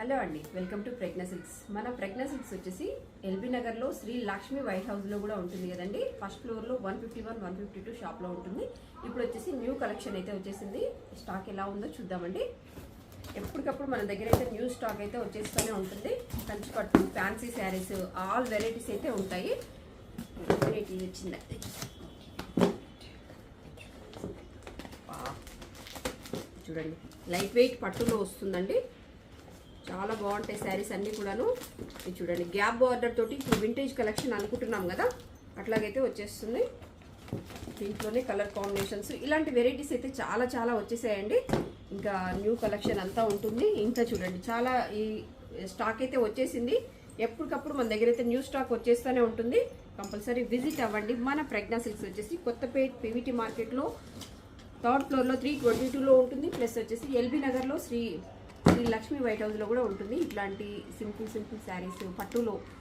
Hello అండి, welcome to Pragna silks. మన ప్రజ్ఞ silks వచ్చేసి ఎల్బీ నగర్లో శ్రీ లక్ష్మి వైట్ హౌస్లో కూడా ఉంటుంది కదండి. ఫస్ట్ ఫ్లోర్లో 151, 152 షాప్లో ఉంటుంది. ఇప్పుడు వచ్చేసి న్యూ కలెక్షన్ అయితే వచ్చేసింది. స్టాక్ ఎలా ఉందో చూద్దామండి. ఎప్పటికప్పుడు మన దగ్గర అయితే న్యూ స్టాక్ అయితే వచ్చేస్తూనే ఉంటుంది. కంచి పట్టు, ఫ్యాన్సీ శారీస్, ఆల్ వెరైటీస్ అయితే ఉంటాయి. వెరైటీ వచ్చిందండి, చూడండి. లైట్ వెయిట్ పట్టులో వస్తుందండి. చాలా బాగుంటాయి శారీస్ అన్నీ కూడాను. ఇది చూడండి, గ్యాప్ బార్డర్ తోటి ఇప్పుడు వింటేజ్ కలెక్షన్ అనుకుంటున్నాం కదా, అట్లాగైతే వచ్చేస్తుంది. దీంట్లోనే కలర్ కాంబినేషన్స్, ఇలాంటి వెరైటీస్ అయితే చాలా చాలా వచ్చేసాయండి. ఇంకా న్యూ కలెక్షన్ అంతా ఉంటుంది. ఇంకా చూడండి, చాలా ఈ స్టాక్ అయితే వచ్చేసింది. ఎప్పటికప్పుడు మన దగ్గర అయితే న్యూ స్టాక్ వచ్చేస్తూనే ఉంటుంది. కంపల్సరీ విజిట్ అవ్వండి. మన ప్రజ్ఞ సిల్క్స్ వచ్చేసి కొత్తపేట్ పీవీటీ మార్కెట్లో 3rd ఫ్లోర్లో 322లో ఉంటుంది. ప్లస్ వచ్చేసి ఎల్బీ నగర్లో శ్రీ లక్ష్మి వైట్ హౌస్లో కూడా ఉంటుంది. ఇట్లాంటి సింపుల్ శారీస్ పట్టులో